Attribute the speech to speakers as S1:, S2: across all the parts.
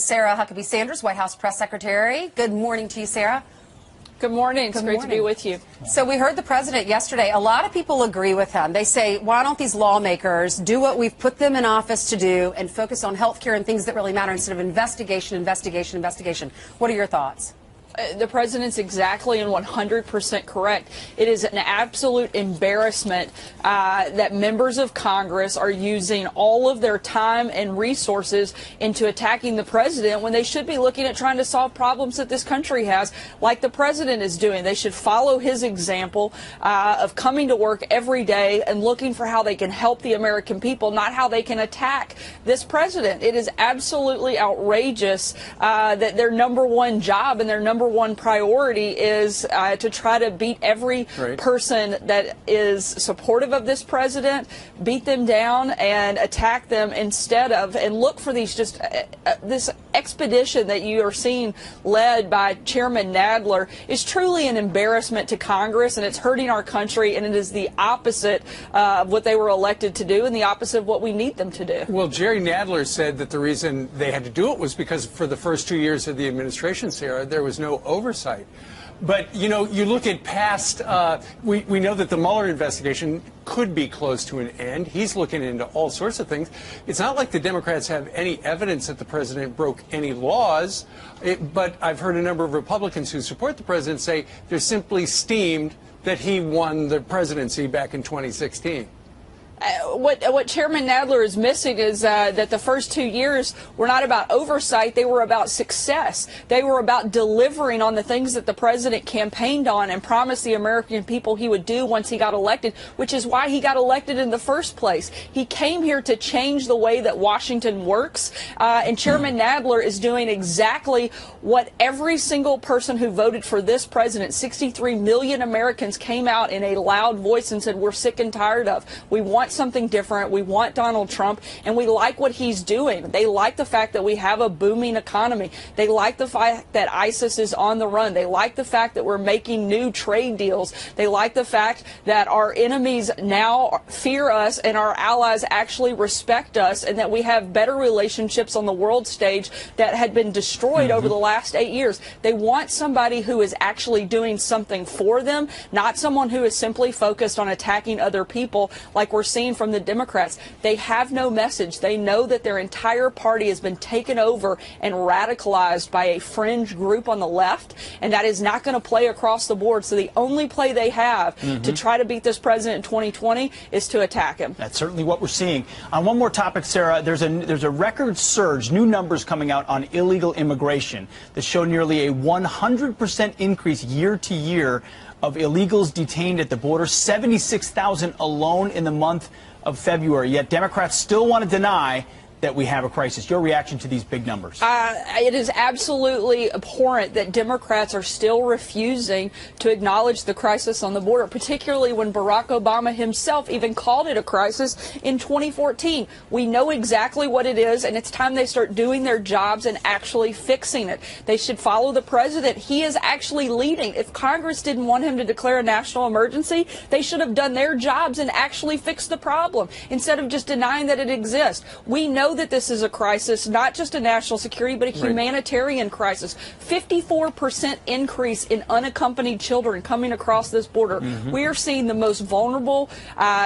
S1: Sarah Huckabee Sanders, White House Press Secretary. Good morning to you, Sarah.
S2: Good morning. It's great to be with you.
S1: So we heard the president yesterday. A lot of people agree with him. They say, why don't these lawmakers do what we've put them in office to do and focus on health care and things that really matter instead of investigation. What are your thoughts?
S2: The president's exactly and 100% correct. It is an absolute embarrassment that members of Congress are using all of their time and resources into attacking the president when they should be looking at trying to solve problems that this country has, like the president is doing. They should follow his example of coming to work every day and looking for how they can help the American people, not how they can attack this president. It is absolutely outrageous that their number one job and their number one priority is to try to beat every person that is supportive of this president, beat them down and attack them instead of, and look for these just this expedition that you are seeing led by Chairman Nadler is truly an embarrassment to Congress, and it's hurting our country, and it is the opposite of what they were elected to do and the opposite of what we need them to do. Well,
S3: Jerry Nadler said that the reason they had to do it was because for the first 2 years of the administration, Sarah, there was no oversight. But, you know, you look at past, we know that the Mueller investigation could be close to an end. He's looking into all sorts of things. It's not like the Democrats have any evidence that the president broke any laws, but I've heard a number of Republicans who support the president say they're simply steamed that he won the presidency back in 2016.
S2: What Chairman Nadler is missing is that the first 2 years were not about oversight. They were about success. They were about delivering on the things that the president campaigned on and promised the American people he would do once he got elected, which is why he got elected in the first place. He came here to change the way that Washington works, and Chairman Nadler is doing exactly what every single person who voted for this president, 63 million Americans, came out in a loud voice and said, we're sick and tired of. We want something different. We want Donald Trump, and we like what he's doing. They like the fact that we have a booming economy. They like the fact that ISIS is on the run. They like the fact that we're making new trade deals. They like the fact that our enemies now fear us and our allies actually respect us, and that we have better relationships on the world stage that had been destroyed over the last 8 years. They want somebody who is actually doing something for them, not someone who is simply focused on attacking other people like we're seeing from the Democrats. They have no message. They know that their entire party has been taken over and radicalized by a fringe group on the left, and that is not going to play across the board. So the only play they have to try to beat this president in 2020 is to attack him.
S4: That's certainly what we're seeing. On one more topic, Sarah, there's a record surge, new numbers coming out on illegal immigration that show nearly a 100% increase year to year of illegals detained at the border, 76,000 alone in the month of February. Yet Democrats still want to deny that we have a crisis. Your reaction to these big numbers?
S2: It is absolutely abhorrent that Democrats are still refusing to acknowledge the crisis on the border, particularly when Barack Obama himself even called it a crisis in 2014. We know exactly what it is, and it's time they start doing their jobs and actually fixing it. They should follow the president. He is actually leading. If Congress didn't want him to declare a national emergency, they should have done their jobs and actually fixed the problem instead of just denying that it exists. We know that this is a crisis, not just a national security, but a humanitarian crisis. 54% increase in unaccompanied children coming across this border. We are seeing the most vulnerable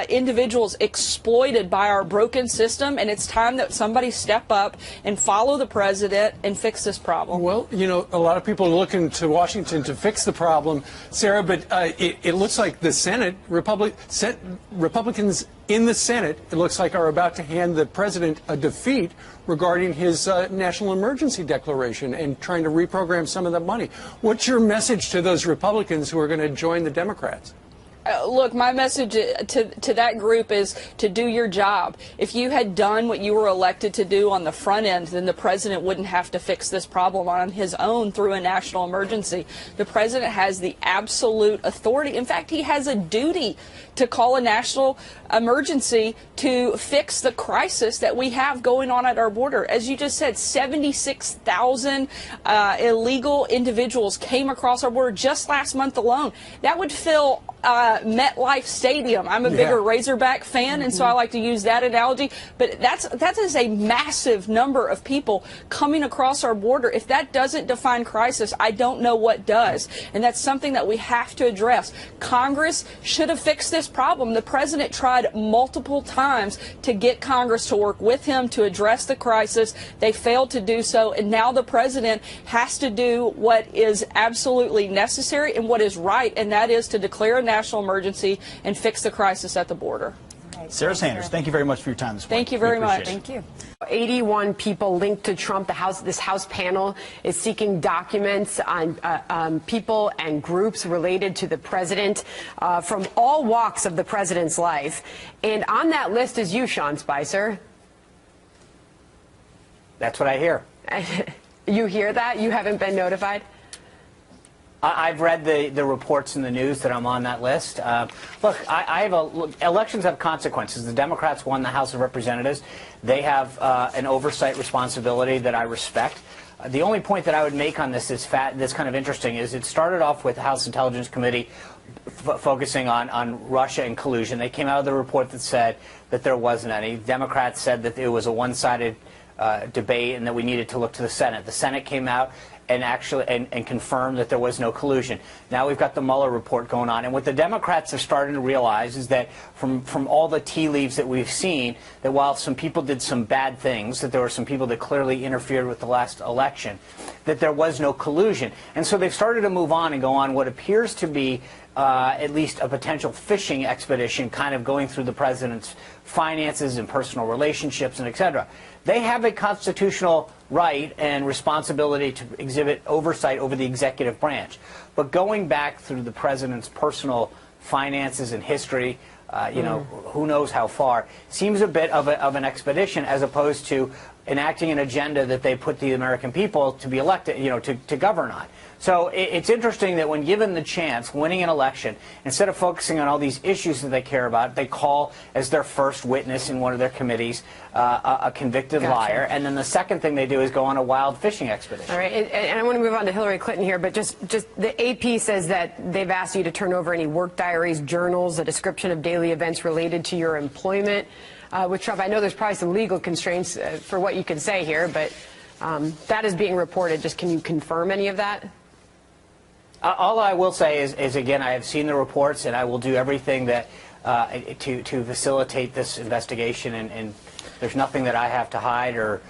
S2: individuals exploited by our broken system, and it's time that somebody step up and follow the president and fix this problem.
S3: Well, you know, a lot of people are looking to Washington to fix the problem, Sarah, but it looks like the Senate, Republicans in the Senate, it looks like, are about to hand the president a defeat regarding his national emergency declaration and trying to reprogram some of that money. What's your message to those Republicans who are going to join the Democrats?
S2: Look, my message to that group is to do your job. If you had done what you were elected to do on the front end, then the president wouldn't have to fix this problem on his own through a national emergency. The president has the absolute authority. In fact, he has a duty to call a national emergency to fix the crisis that we have going on at our border. As you just said, 76,000 illegal individuals came across our border just last month alone. That would fill MetLife Stadium. I'm a bigger Razorback fan, and so I like to use that analogy. But that is a massive number of people coming across our border. If that doesn't define crisis, I don't know what does. And that's something that we have to address. Congress should have fixed this problem. The president tried multiple times to get Congress to work with him to address the crisis. They failed to do so, and now the president has to do what is absolutely necessary and what is right, and that is to declare a national emergency and fix the crisis at the border.
S4: Sarah Sanders, thank you very much for your time this morning.
S2: Thank you very much.
S1: Thank you.
S5: 81 people linked to Trump. This House panel is seeking documents on people and groups related to the president from all walks of the president's life. And on that list is you, Sean Spicer.
S6: That's what I hear.
S5: You hear that? You haven't been notified?
S6: I've read the reports in the news that I'm on that list. Look, elections have consequences. The Democrats won the House of Representatives. They have an oversight responsibility that I respect. The only point that I would make on this that's kind of interesting is it started off with the House Intelligence Committee focusing on Russia and collusion. They came out with a report that said that there wasn't any. Democrats said that it was a one-sided debate and that we needed to look to the Senate. The Senate came out and actually confirmed that there was no collusion. Now we've got the Mueller report going on, and what the Democrats are starting to realize is that from all the tea leaves that we've seen, that while some people did some bad things, that there were some people that clearly interfered with the last election, that there was no collusion. And so they've started to move on and go on what appears to be at least a potential fishing expedition, kind of going through the president's finances and personal relationships and et cetera. They have a constitutional right and responsibility to exhibit oversight over the executive branch. But going back through the president's personal finances and history, who knows how far, seems a bit of an expedition as opposed to enacting an agenda that they put the American people to be elected, to govern on. So it's interesting that when given the chance, winning an election, instead of focusing on all these issues that they care about, they call as their first witness in one of their committees a convicted liar. And then the second thing they do is go on a wild fishing expedition.
S5: All right, and I want to move on to Hillary Clinton here, but just the AP says that they've asked you to turn over any work diaries, journals, a description of daily events related to your employment with Trump. I know there's probably some legal constraints for what you can say here, but that is being reported. Just can you confirm any of that?
S6: All I will say is, again, I have seen the reports, and I will do everything that to facilitate this investigation, and there's nothing that I have to hide, or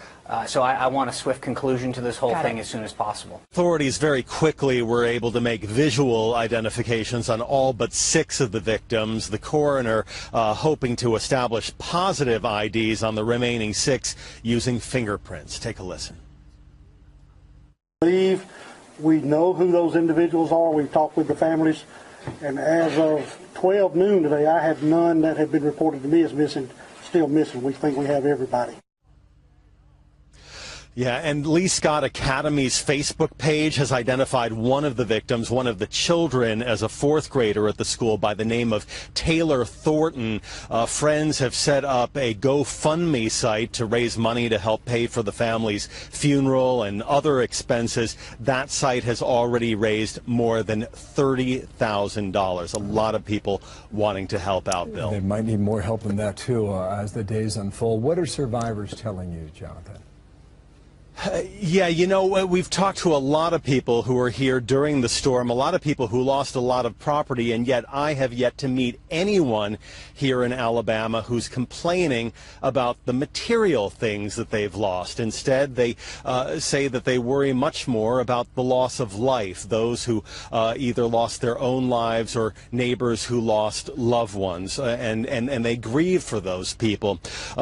S6: so I want a swift conclusion to this whole thing as soon as possible.
S7: Authorities very quickly were able to make visual identifications on all but 6 of the victims. The coroner hoping to establish positive IDs on the remaining 6 using fingerprints. Take a listen.
S8: We know who those individuals are. We've talked with the families, and as of 12 noon today, I have none that have been reported to me as missing, still missing. We think we have everybody.
S7: Yeah, and Lee Scott Academy's Facebook page has identified one of the victims, one of the children, as a 4th grader at the school by the name of Taylor Thornton. Friends have set up a GoFundMe site to raise money to help pay for the family's funeral and other expenses. That site has already raised more than $30,000. A lot of people wanting to help out, Bill.
S9: They might need more help than that, too, as the days unfold. What are survivors telling you, Jonathan?
S7: Yeah, we've talked to a lot of people who were here during the storm, a lot of people who lost a lot of property, and yet I have yet to meet anyone here in Alabama who's complaining about the material things that they've lost. Instead, they say that they worry much more about the loss of life, those who either lost their own lives or neighbors who lost loved ones, and they grieve for those people.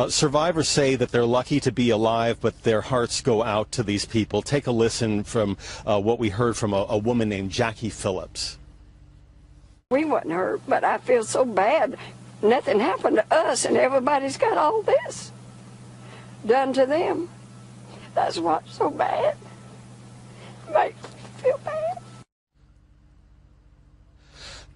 S7: Survivors say that they're lucky to be alive, but their hearts go out to these people. Take a listen from what we heard from a woman named Jackie Phillips.
S10: We wasn't hurt, but I feel so bad. Nothing happened to us, and everybody's got all this done to them. That's what's so bad. It makes me feel bad.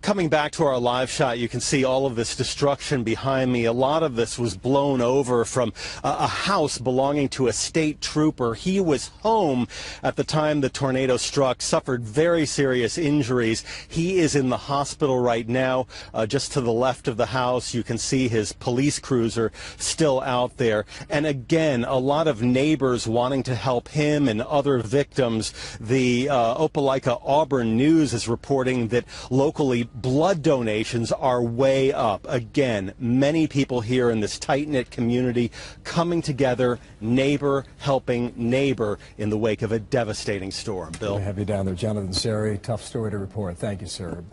S7: Coming back to our live shot, you can see all of this destruction behind me. A lot of this was blown over from a house belonging to a state trooper. He was home at the time the tornado struck, suffered very serious injuries. He is in the hospital right now. Just to the left of the house, you can see his police cruiser still out there. And again, a lot of neighbors wanting to help him and other victims. The Opelika Auburn News is reporting that locally blood donations are way up. Again, many people here in this tight-knit community coming together, neighbor helping neighbor in the wake of a devastating storm. Bill?
S9: Good to have you down there. Jonathan Seri, tough story to report. Thank you, sir.